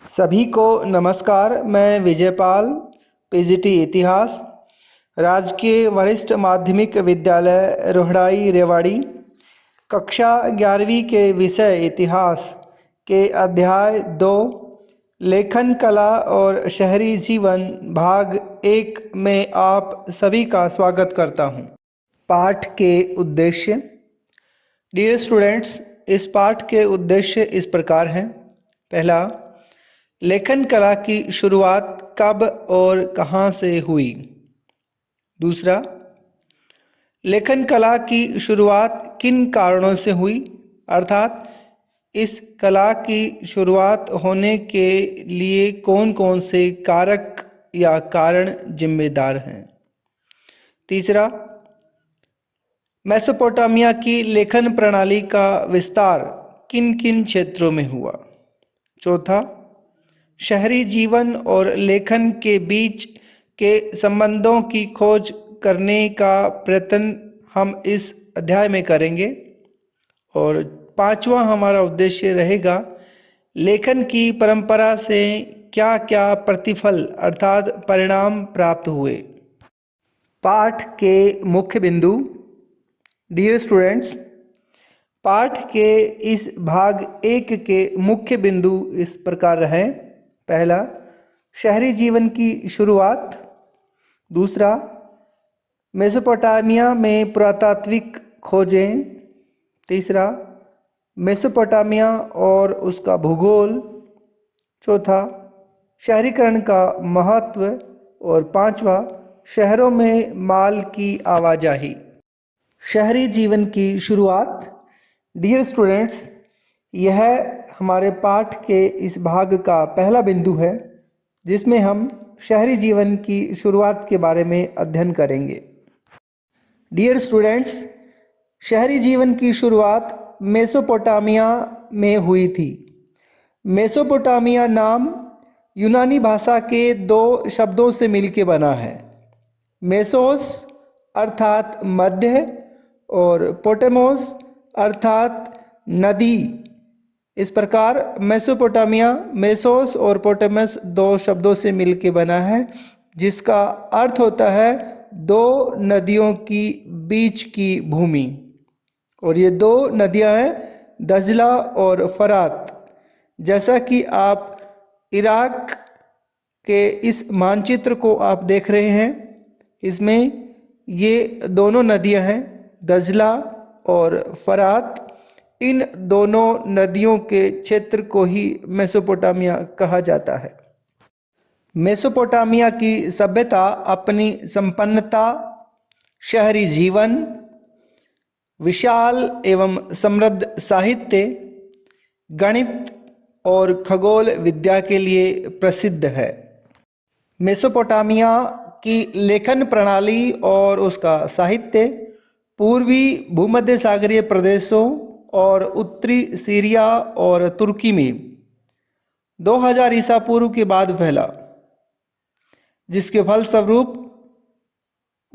सभी को नमस्कार। मैं विजयपाल, पीजीटी इतिहास, राजकीय वरिष्ठ माध्यमिक विद्यालय रोहड़ाई रेवाड़ी, कक्षा 11वीं के विषय इतिहास के अध्याय 2 लेखन कला और शहरी जीवन भाग 1 में आप सभी का स्वागत करता हूँ। पाठ के उद्देश्य। डियर स्टूडेंट्स, इस पाठ के उद्देश्य इस प्रकार हैं। पहला, लेखन कला की शुरुआत कब और कहाँ से हुई। दूसरा, लेखन कला की शुरुआत किन कारणों से हुई, अर्थात इस कला की शुरुआत होने के लिए कौन कौन से कारक या कारण जिम्मेदार हैं। तीसरा, मेसोपोटामिया की लेखन प्रणाली का विस्तार किन किन क्षेत्रों में हुआ। चौथा, शहरी जीवन और लेखन के बीच के संबंधों की खोज करने का प्रयत्न हम इस अध्याय में करेंगे। और पांचवा हमारा उद्देश्य रहेगा, लेखन की परंपरा से क्या क्या प्रतिफल अर्थात परिणाम प्राप्त हुए। पाठ के मुख्य बिंदु। डियर स्टूडेंट्स, पाठ के इस भाग 1 के मुख्य बिंदु इस प्रकार रहे। पहला, शहरी जीवन की शुरुआत। दूसरा, मेसोपोटामिया में पुरातात्विक खोजें। तीसरा, मेसोपोटामिया और उसका भूगोल। चौथा, शहरीकरण का महत्व। और पांचवा, शहरों में माल की आवाजाही। शहरी जीवन की शुरुआत। डियर स्टूडेंट्स, यह हमारे पाठ के इस भाग का पहला बिंदु है जिसमें हम शहरी जीवन की शुरुआत के बारे में अध्ययन करेंगे। डियर स्टूडेंट्स, शहरी जीवन की शुरुआत मेसोपोटामिया में हुई थी। मेसोपोटामिया नाम यूनानी भाषा के 2 शब्दों से मिलकर बना है। मेसोस अर्थात मध्य और पोटेमोस अर्थात नदी। इस प्रकार मेसोपोटामिया मेसोस और पोटेमस 2 शब्दों से मिलकर बना है, जिसका अर्थ होता है 2 नदियों की बीच की भूमि। और ये 2 नदियां हैं दजला और फरात। जैसा कि आप इराक के इस मानचित्र को आप देख रहे हैं, इसमें ये दोनों नदियां हैं दजला और फरात। इन दोनों नदियों के क्षेत्र को ही मेसोपोटामिया कहा जाता है। मेसोपोटामिया की सभ्यता अपनी संपन्नता, शहरी जीवन, विशाल एवं समृद्ध साहित्य, गणित और खगोल विद्या के लिए प्रसिद्ध है। मेसोपोटामिया की लेखन प्रणाली और उसका साहित्य पूर्वी भूमध्य सागरीय प्रदेशों और उत्तरी सीरिया और तुर्की में 2000 ईसा पूर्व के बाद फैला, जिसके फलस्वरूप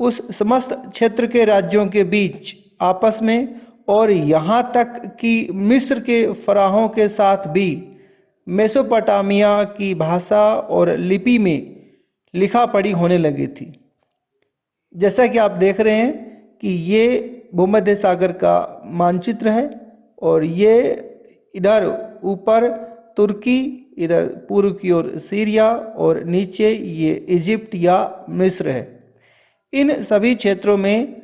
उस समस्त क्षेत्र के राज्यों के बीच आपस में और यहाँ तक कि मिस्र के फराहों के साथ भी मेसोपोटामिया की भाषा और लिपि में लिखा पढ़ी होने लगी थी। जैसा कि आप देख रहे हैं कि ये भूमध्य सागर का मानचित्र है और ये इधर ऊपर तुर्की, इधर पूर्व की ओर सीरिया और नीचे ये इजिप्ट या मिस्र है। इन सभी क्षेत्रों में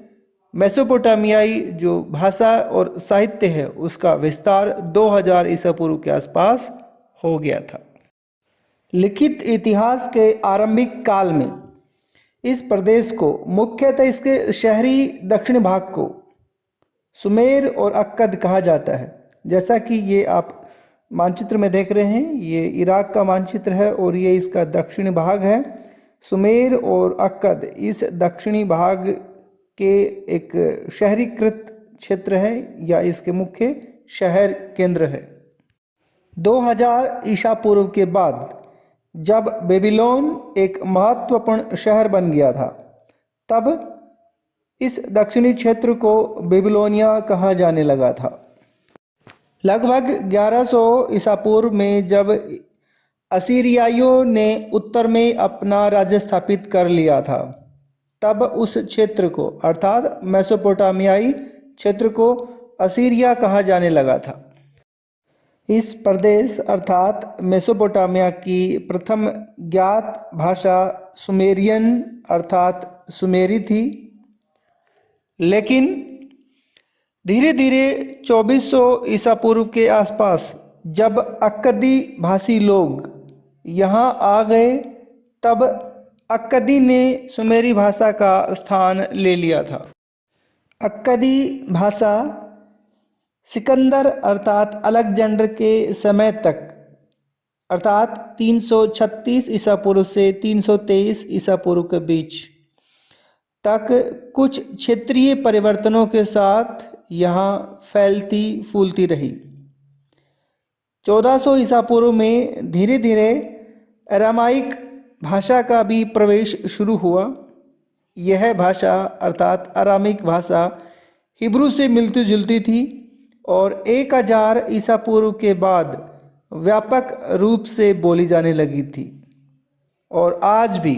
मेसोपोटामियाई जो भाषा और साहित्य है उसका विस्तार 2000 ईसा पूर्व के आसपास हो गया था। लिखित इतिहास के आरंभिक काल में इस प्रदेश को, मुख्यतः इसके शहरी दक्षिण भाग को, सुमेर और अक्कद कहा जाता है। जैसा कि ये आप मानचित्र में देख रहे हैं, ये इराक का मानचित्र है और ये इसका दक्षिणी भाग है। सुमेर और अक्कद इस दक्षिणी भाग के एक शहरीकृत क्षेत्र है या इसके मुख्य शहर केंद्र है। 2000 ईसा पूर्व के बाद जब बेबीलोन एक महत्वपूर्ण शहर बन गया था, तब इस दक्षिणी क्षेत्र को बेबीलोनिया कहा जाने लगा था। लगभग 1100 ईसा पूर्व में जब असीरियाइयों ने उत्तर में अपना राज्य स्थापित कर लिया था, तब उस क्षेत्र को अर्थात मेसोपोटामियाई क्षेत्र को असीरिया कहा जाने लगा था। इस प्रदेश अर्थात मेसोपोटामिया की प्रथम ज्ञात भाषा सुमेरियन अर्थात सुमेरी थी, लेकिन धीरे धीरे 2400 ईसा पूर्व के आसपास जब अक्कदी भाषी लोग यहाँ आ गए, तब अक्कदी ने सुमेरी भाषा का स्थान ले लिया था। अक्कदी भाषा सिकंदर अर्थात अलेक्जेंडर के समय तक अर्थात 336 ईसा पूर्व से 323 ईसा पूर्व के बीच तक कुछ क्षेत्रीय परिवर्तनों के साथ यहाँ फैलती फूलती रही। 1400 ईसा पूर्व में धीरे धीरे अरामाइक भाषा का भी प्रवेश शुरू हुआ। यह भाषा अर्थात अरामिक भाषा हिब्रू से मिलती जुलती थी और 1000 ईसा पूर्व के बाद व्यापक रूप से बोली जाने लगी थी और आज भी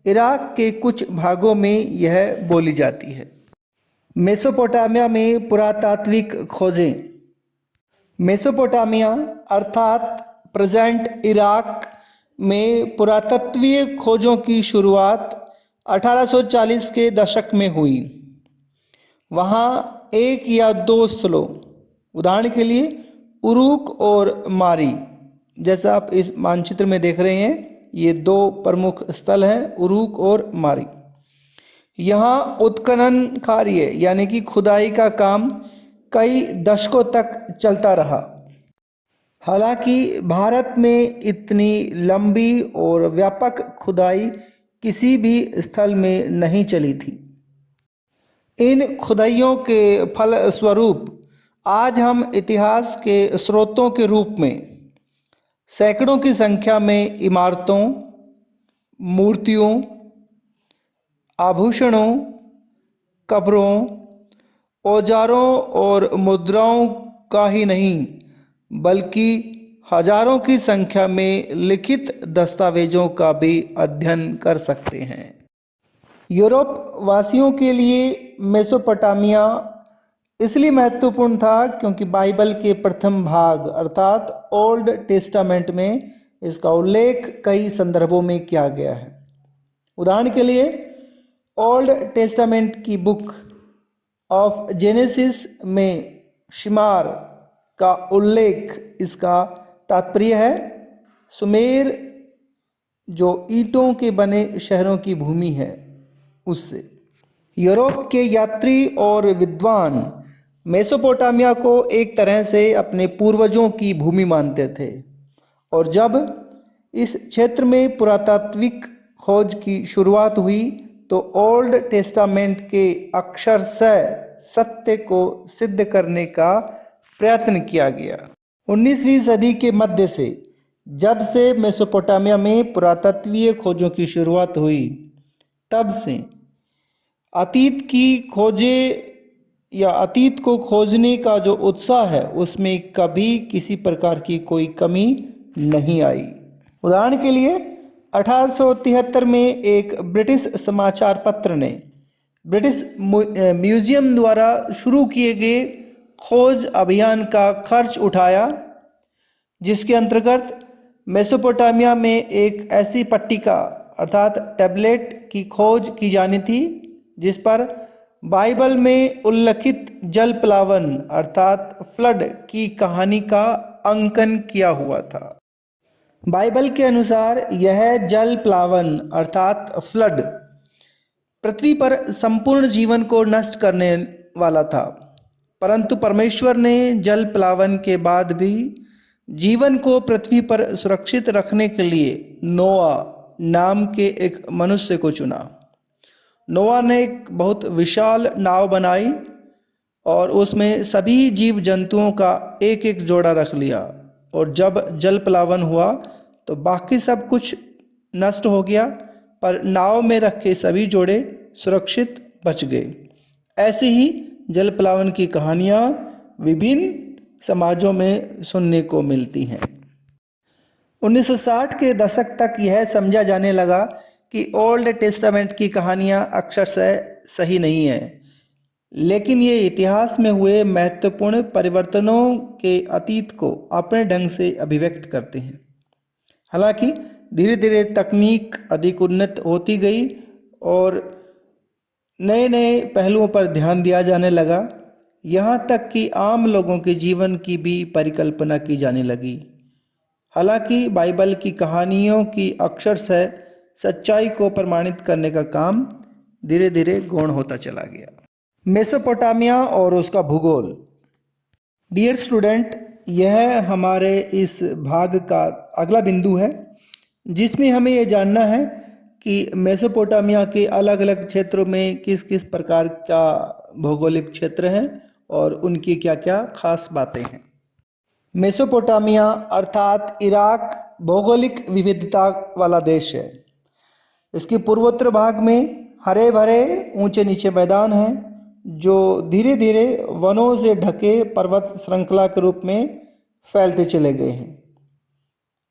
इराक के कुछ भागों में यह बोली जाती है। मेसोपोटामिया में पुरातात्विक खोजें। मेसोपोटामिया अर्थात प्रेजेंट इराक में पुरातत्वीय खोजों की शुरुआत 1840 के दशक में हुई। वहाँ एक या दो स्थलों, उदाहरण के लिए उरुक और मारी, जैसा आप इस मानचित्र में देख रहे हैं, ये दो प्रमुख स्थल हैं, उरुक और मारी। यहाँ उत्खनन कार्य यानी कि खुदाई का काम कई दशकों तक चलता रहा। हालांकि भारत में इतनी लंबी और व्यापक खुदाई किसी भी स्थल में नहीं चली थी। इन खुदाइयों के फलस्वरूप आज हम इतिहास के स्रोतों के रूप में सैकड़ों की संख्या में इमारतों, मूर्तियों, आभूषणों, कब्रों, औजारों और मुद्राओं का ही नहीं बल्कि हजारों की संख्या में लिखित दस्तावेजों का भी अध्ययन कर सकते हैं। यूरोप वासियों के लिए मेसोपोटामिया इसलिए महत्वपूर्ण था क्योंकि बाइबल के प्रथम भाग अर्थात ओल्ड टेस्टामेंट में इसका उल्लेख कई संदर्भों में किया गया है। उदाहरण के लिए ओल्ड टेस्टामेंट की बुक ऑफ जेनेसिस में शिमार का उल्लेख इसका तात्पर्य है सुमेर, जो ईंटों के बने शहरों की भूमि है, उससे। यूरोप के यात्री और विद्वान मेसोपोटामिया को एक तरह से अपने पूर्वजों की भूमि मानते थे और जब इस क्षेत्र में पुरातात्विक खोज की शुरुआत हुई तो ओल्ड टेस्टामेंट के अक्षरशः सत्य को सिद्ध करने का प्रयत्न किया गया। 19वीं सदी के मध्य से जब से मेसोपोटामिया में पुरातत्वीय खोजों की शुरुआत हुई, तब से अतीत की खोजें या अतीत को खोजने का जो उत्साह है उसमें कभी किसी प्रकार की कोई कमी नहीं आई। उदाहरण के लिए 1873 में एक ब्रिटिश समाचार पत्र ने ब्रिटिश म्यूजियम द्वारा शुरू किए गए खोज अभियान का खर्च उठाया, जिसके अंतर्गत मेसोपोटामिया में एक ऐसी पट्टिका अर्थात टैबलेट की खोज की जानी थी जिस पर बाइबल में उल्लिखित जल प्लावन अर्थात फ्लड की कहानी का अंकन किया हुआ था। बाइबल के अनुसार यह जल प्लावन अर्थात फ्लड पृथ्वी पर संपूर्ण जीवन को नष्ट करने वाला था, परंतु परमेश्वर ने जल प्लावन के बाद भी जीवन को पृथ्वी पर सुरक्षित रखने के लिए नोआ नाम के एक मनुष्य को चुना। नोआ ने एक बहुत विशाल नाव बनाई और उसमें सभी जीव जंतुओं का एक एक जोड़ा रख लिया और जब जल प्लावन हुआ तो बाकी सब कुछ नष्ट हो गया, पर नाव में रखे सभी जोड़े सुरक्षित बच गए। ऐसे ही जल प्लावन की कहानियाँ विभिन्न समाजों में सुनने को मिलती हैं। 1960 के दशक तक यह समझा जाने लगा कि ओल्ड टेस्टामेंट की कहानियाँ अक्षरशः सही नहीं है, लेकिन ये इतिहास में हुए महत्वपूर्ण परिवर्तनों के अतीत को अपने ढंग से अभिव्यक्त करते हैं। हालांकि धीरे धीरे तकनीक अधिक उन्नत होती गई और नए नए पहलुओं पर ध्यान दिया जाने लगा, यहाँ तक कि आम लोगों के जीवन की भी परिकल्पना की जाने लगी। हालांकि बाइबल की कहानियों की अक्षरशः सच्चाई को प्रमाणित करने का काम धीरे धीरे गौण होता चला गया। मेसोपोटामिया और उसका भूगोल। डियर स्टूडेंट, यह हमारे इस भाग का अगला बिंदु है, जिसमें हमें यह जानना है कि मेसोपोटामिया के अलग अलग क्षेत्रों में किस किस प्रकार का भौगोलिक क्षेत्र हैं और उनकी क्या क्या खास बातें हैं। मेसोपोटामिया अर्थात इराक भौगोलिक विविधता वाला देश है। इसके पूर्वोत्तर भाग में हरे भरे ऊंचे नीचे मैदान हैं जो धीरे धीरे वनों से ढके पर्वत श्रृंखला के रूप में फैलते चले गए हैं।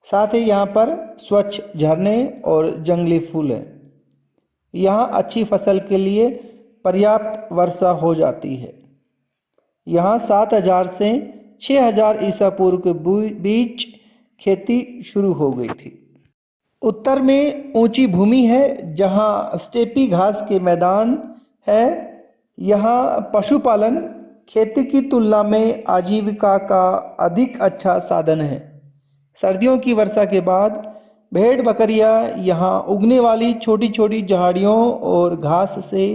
साथ ही यहाँ पर स्वच्छ झरने और जंगली फूल हैं। यहाँ अच्छी फसल के लिए पर्याप्त वर्षा हो जाती है। यहाँ 7000 से 6000 ईसा पूर्व के बीच खेती शुरू हो गई थी। उत्तर में ऊंची भूमि है जहाँ स्टेपी घास के मैदान है। यहाँ पशुपालन खेती की तुलना में आजीविका का अधिक अच्छा साधन है। सर्दियों की वर्षा के बाद भेड़ बकरियां यहाँ उगने वाली छोटी छोटी झाड़ियों और घास से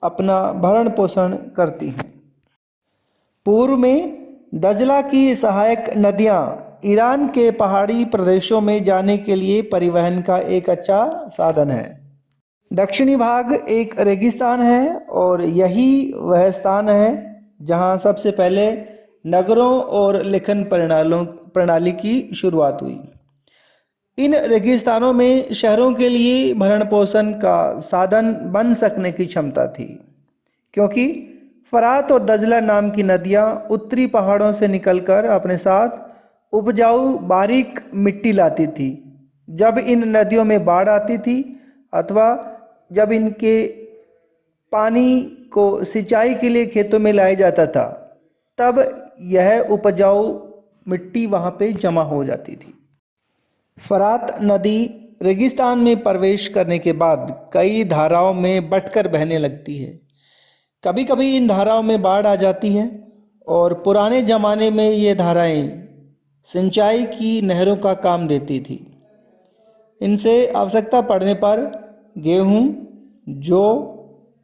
अपना भरण पोषण करती हैं। पूर्व में दजला की सहायक नदियाँ ईरान के पहाड़ी प्रदेशों में जाने के लिए परिवहन का एक अच्छा साधन है। दक्षिणी भाग एक रेगिस्तान है और यही वह स्थान है जहाँ सबसे पहले नगरों और लेखन प्रणाली की शुरुआत हुई। इन रेगिस्तानों में शहरों के लिए भरण पोषण का साधन बन सकने की क्षमता थी, क्योंकि फरात और दजला नाम की नदियाँ उत्तरी पहाड़ों से निकलकर अपने साथ उपजाऊ बारीक मिट्टी लाती थी। जब इन नदियों में बाढ़ आती थी अथवा जब इनके पानी को सिंचाई के लिए खेतों में लाया जाता था, तब यह उपजाऊ मिट्टी वहाँ पे जमा हो जाती थी। फरात नदी रेगिस्तान में प्रवेश करने के बाद कई धाराओं में बंटकर बहने लगती है। कभी कभी इन धाराओं में बाढ़ आ जाती है और पुराने ज़माने में ये धाराएं सिंचाई की नहरों का काम देती थी। इनसे आवश्यकता पड़ने पर गेहूं, जौ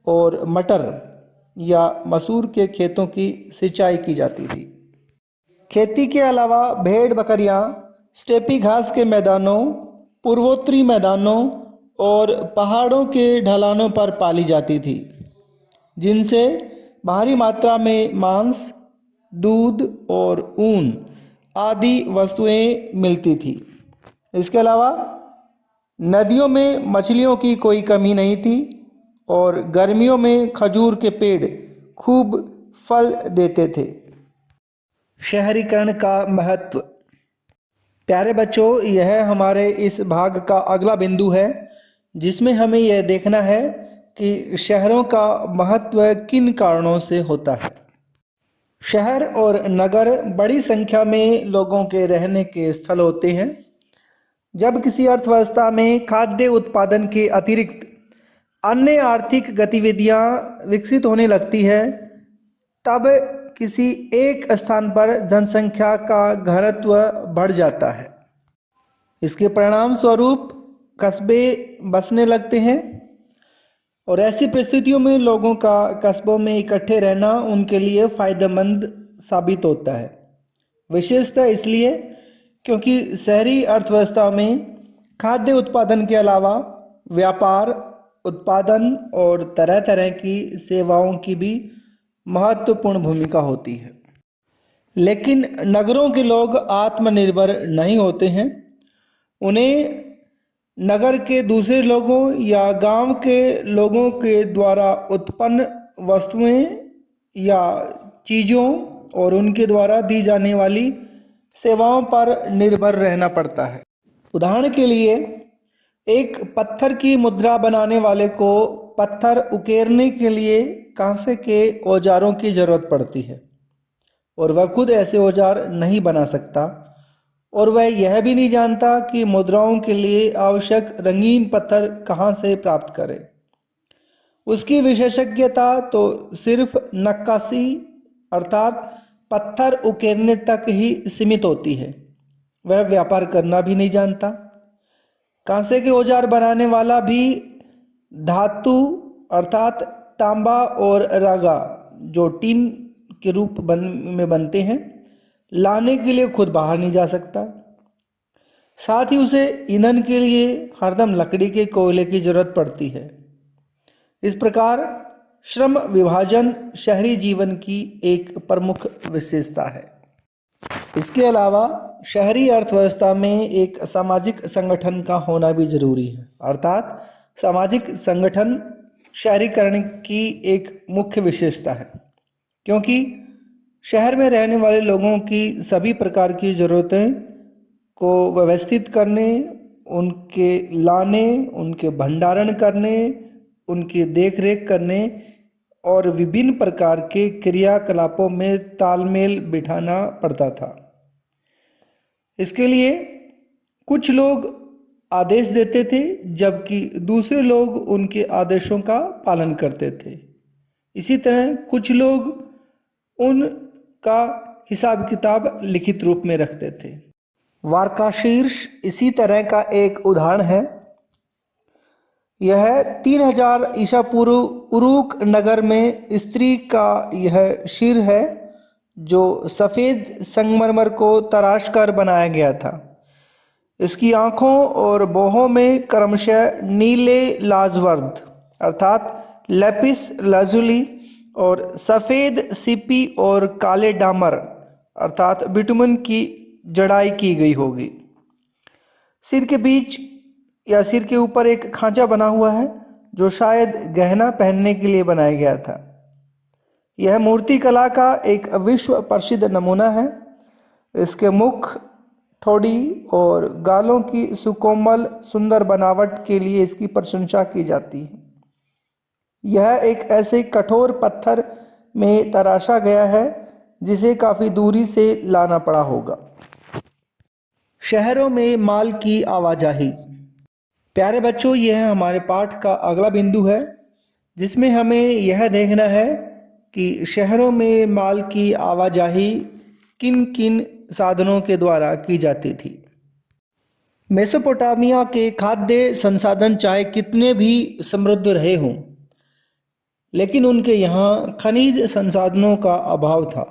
और मटर या मसूर के खेतों की सिंचाई की जाती थी। खेती के अलावा भेड़ बकरियां स्टेपी घास के मैदानों, पूर्वोत्तरी मैदानों और पहाड़ों के ढलानों पर पाली जाती थी, जिनसे भारी मात्रा में मांस, दूध और ऊन आदि वस्तुएं मिलती थी। इसके अलावा नदियों में मछलियों की कोई कमी नहीं थी और गर्मियों में खजूर के पेड़ खूब फल देते थे। शहरीकरण का महत्व। प्यारे बच्चों, यह हमारे इस भाग का अगला बिंदु है, जिसमें हमें यह देखना है कि शहरों का महत्व किन कारणों से होता है। शहर और नगर बड़ी संख्या में लोगों के रहने के स्थल होते हैं। जब किसी अर्थव्यवस्था में खाद्य उत्पादन के अतिरिक्त अन्य आर्थिक गतिविधियां विकसित होने लगती है, तब किसी एक स्थान पर जनसंख्या का घनत्व बढ़ जाता है। इसके परिणाम स्वरूप कस्बे बसने लगते हैं और ऐसी परिस्थितियों में लोगों का कस्बों में इकट्ठे रहना उनके लिए फ़ायदेमंद साबित होता है। विशेषतः इसलिए क्योंकि शहरी अर्थव्यवस्था में खाद्य उत्पादन के अलावा व्यापार, उत्पादन और तरह तरह की सेवाओं की भी महत्वपूर्ण भूमिका होती है। लेकिन नगरों के लोग आत्मनिर्भर नहीं होते हैं। उन्हें नगर के दूसरे लोगों या गांव के लोगों के द्वारा उत्पन्न वस्तुएं या चीज़ों और उनके द्वारा दी जाने वाली सेवाओं पर निर्भर रहना पड़ता है। उदाहरण के लिए एक पत्थर की मुद्रा बनाने वाले को पत्थर उकेरने के लिए कांसे के औजारों की जरूरत पड़ती है और वह खुद ऐसे औजार नहीं बना सकता और वह यह भी नहीं जानता कि मुद्राओं के लिए आवश्यक रंगीन पत्थर कहाँ से प्राप्त करे। उसकी विशेषज्ञता तो सिर्फ नक्काशी अर्थात पत्थर उकेरने तक ही सीमित होती है, वह व्यापार करना भी नहीं जानता। कांसे के औजार बनाने वाला भी धातु अर्थात तांबा और रागा जो टीन के रूप में बनते हैं लाने के लिए खुद बाहर नहीं जा सकता। साथ ही उसे ईंधन के लिए हरदम लकड़ी के कोयले की जरूरत पड़ती है। इस प्रकार श्रम विभाजन शहरी जीवन की एक प्रमुख विशेषता है। इसके अलावा शहरी अर्थव्यवस्था में एक सामाजिक संगठन का होना भी जरूरी है, अर्थात सामाजिक संगठन शहरीकरण की एक मुख्य विशेषता है, क्योंकि शहर में रहने वाले लोगों की सभी प्रकार की ज़रूरतें को व्यवस्थित करने, उनके लाने, उनके भंडारण करने, उनकी देखरेख करने और विभिन्न प्रकार के क्रियाकलापों में तालमेल बिठाना पड़ता था। इसके लिए कुछ लोग आदेश देते थे जबकि दूसरे लोग उनके आदेशों का पालन करते थे। इसी तरह कुछ लोग उनका हिसाब किताब लिखित रूप में रखते थे। वारकाशीर्ष इसी तरह का एक उदाहरण है। यह 3000 ईसा पूर्व उरूक नगर में स्त्री का यह शिर है जो सफ़ेद संगमरमर को तराश कर बनाया गया था। इसकी आँखों और बाहों में क्रमशः नीले लाजवर्द अर्थात लेपिस लाजुली और सफ़ेद सीपी और काले डामर अर्थात बिटुमन की जड़ाई की गई होगी। सिर के बीच या सिर के ऊपर एक खांचा बना हुआ है जो शायद गहना पहनने के लिए बनाया गया था। यह मूर्ति कला का एक विश्व प्रसिद्ध नमूना है। इसके मुख, ठोड़ी और गालों की सुकोमल सुंदर बनावट के लिए इसकी प्रशंसा की जाती है। यह एक ऐसे कठोर पत्थर में तराशा गया है जिसे काफ़ी दूरी से लाना पड़ा होगा। शहरों में माल की आवाजाही। प्यारे बच्चों, यह हमारे पाठ का अगला बिंदु है जिसमें हमें यह देखना है कि शहरों में माल की आवाजाही किन किन साधनों के द्वारा की जाती थी। मेसोपोटामिया के खाद्य संसाधन चाहे कितने भी समृद्ध रहे हों, लेकिन उनके यहाँ खनिज संसाधनों का अभाव था।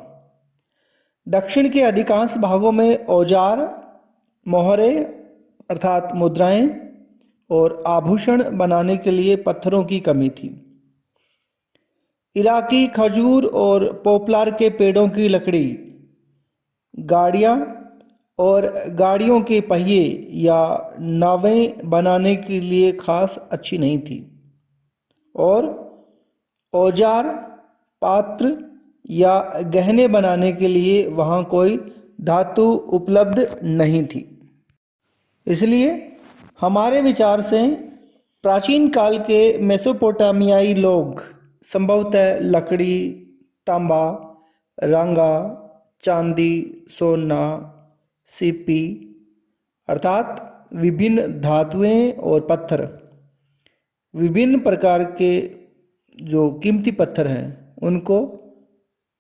दक्षिण के अधिकांश भागों में औजार, मोहरे अर्थात मुद्राएं और आभूषण बनाने के लिए पत्थरों की कमी थी। इराकी खजूर और पोपलार के पेड़ों की लकड़ी, गाड़ियाँ और गाड़ियों के पहिए या नावें बनाने के लिए खास अच्छी नहीं थी और औजार, पात्र या गहने बनाने के लिए वहाँ कोई धातु उपलब्ध नहीं थी। इसलिए हमारे विचार से प्राचीन काल के मेसोपोटामियाई लोग संभवतः लकड़ी, तांबा, रांगा, चांदी, सोना, सीपी अर्थात विभिन्न धातुएं और पत्थर, विभिन्न प्रकार के जो कीमती पत्थर हैं उनको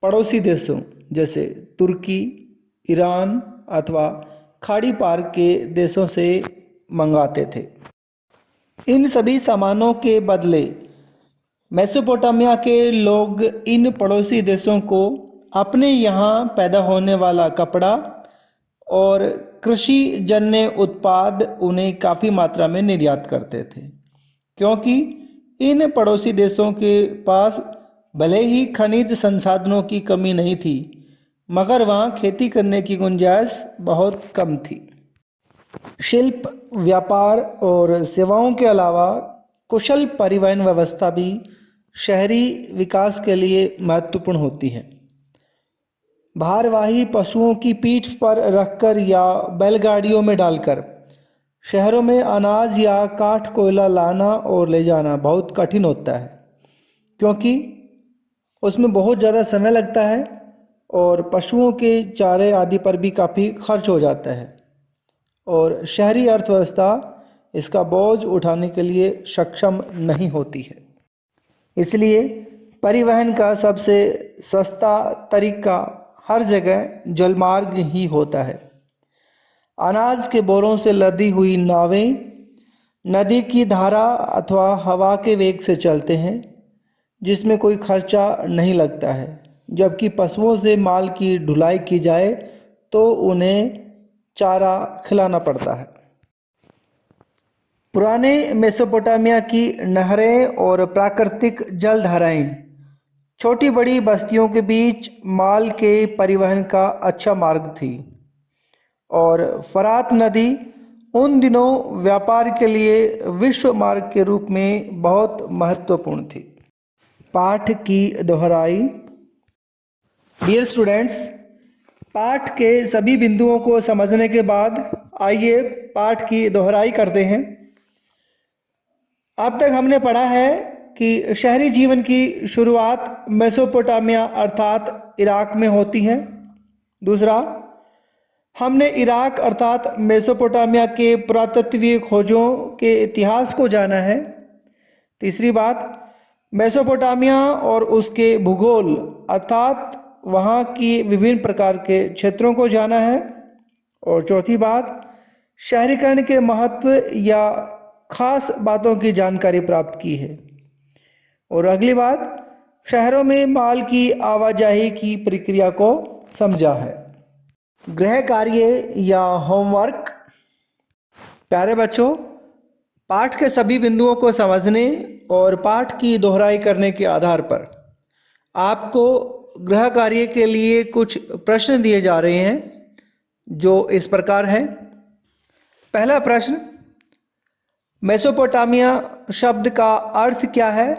पड़ोसी देशों जैसे तुर्की, ईरान अथवा खाड़ी पार के देशों से मंगाते थे। इन सभी सामानों के बदले मेसोपोटामिया के लोग इन पड़ोसी देशों को अपने यहाँ पैदा होने वाला कपड़ा और कृषि जन्य उत्पाद उन्हें काफ़ी मात्रा में निर्यात करते थे, क्योंकि इन पड़ोसी देशों के पास भले ही खनिज संसाधनों की कमी नहीं थी, मगर वहाँ खेती करने की गुंजाइश बहुत कम थी। शिल्प, व्यापार और सेवाओं के अलावा कुशल परिवहन व्यवस्था भी शहरी विकास के लिए महत्वपूर्ण होती है। भारवाही पशुओं की पीठ पर रखकर या बैलगाड़ियों में डालकर शहरों में अनाज या काठ कोयला लाना और ले जाना बहुत कठिन होता है, क्योंकि उसमें बहुत ज़्यादा समय लगता है और पशुओं के चारे आदि पर भी काफ़ी खर्च हो जाता है, और शहरी अर्थव्यवस्था इसका बोझ उठाने के लिए सक्षम नहीं होती है। इसलिए परिवहन का सबसे सस्ता तरीका हर जगह जलमार्ग ही होता है। अनाज के बोरों से लदी हुई नावें नदी की धारा अथवा हवा के वेग से चलते हैं, जिसमें कोई खर्चा नहीं लगता है। जबकि पशुओं से माल की ढुलाई की जाए तो उन्हें चारा खिलाना पड़ता है। पुराने मेसोपोटामिया की नहरें और प्राकृतिक जलधाराएं छोटी बड़ी बस्तियों के बीच माल के परिवहन का अच्छा मार्ग थी, और फरात नदी उन दिनों व्यापार के लिए विश्व मार्ग के रूप में बहुत महत्वपूर्ण थी। पाठ की दोहराई। डियर स्टूडेंट्स, पाठ के सभी बिंदुओं को समझने के बाद आइए पाठ की दोहराई करते हैं। अब तक हमने पढ़ा है कि शहरी जीवन की शुरुआत मेसोपोटामिया अर्थात इराक में होती है। दूसरा, हमने इराक अर्थात मेसोपोटामिया के पुरातत्वीय खोजों के इतिहास को जाना है। तीसरी बात, मेसोपोटामिया और उसके भूगोल अर्थात वहाँ की विभिन्न प्रकार के क्षेत्रों को जाना है। और चौथी बात, शहरीकरण के महत्व या खास बातों की जानकारी प्राप्त की है। और अगली बात, शहरों में माल की आवाजाही की प्रक्रिया को समझा है। गृह कार्य या होमवर्क। प्यारे बच्चों, पाठ के सभी बिंदुओं को समझने और पाठ की दोहराई करने के आधार पर आपको गृह कार्य के लिए कुछ प्रश्न दिए जा रहे हैं, जो इस प्रकार हैं। पहला प्रश्न, मेसोपोटामिया शब्द का अर्थ क्या है?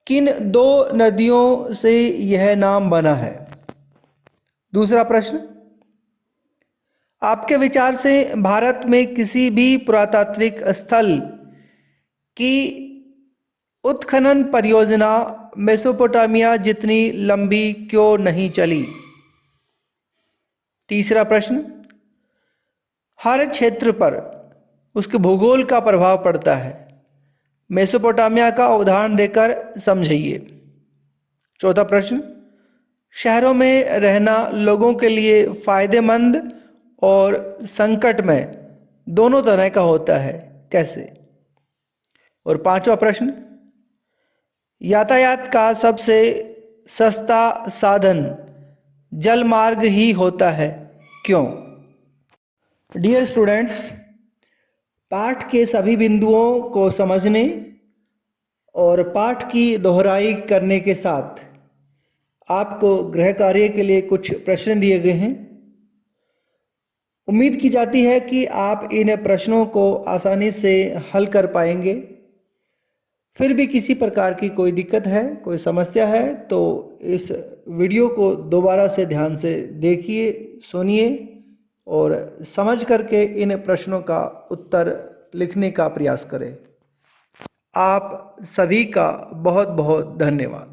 किन दो नदियों से यह नाम बना है? दूसरा प्रश्न, आपके विचार से भारत में किसी भी पुरातात्विक स्थल की उत्खनन परियोजना मेसोपोटामिया जितनी लंबी क्यों नहीं चली? तीसरा प्रश्न, हर क्षेत्र पर उसके भूगोल का प्रभाव पड़ता है, मेसोपोटामिया का उदाहरण देकर समझाइए। चौथा प्रश्न, शहरों में रहना लोगों के लिए फायदेमंद और संकट में दोनों तरह का होता है, कैसे? और पांचवा प्रश्न, यातायात का सबसे सस्ता साधन जल मार्ग ही होता है, क्यों? डियर स्टूडेंट्स, पाठ के सभी बिंदुओं को समझने और पाठ की दोहराई करने के साथ आपको गृह कार्य के लिए कुछ प्रश्न दिए गए हैं। उम्मीद की जाती है कि आप इन प्रश्नों को आसानी से हल कर पाएंगे। फिर भी किसी प्रकार की कोई दिक्कत है, कोई समस्या है, तो इस वीडियो को दोबारा से ध्यान से देखिए, सुनिए और समझ करके इन प्रश्नों का उत्तर लिखने का प्रयास करें। आप सभी का बहुत बहुत धन्यवाद।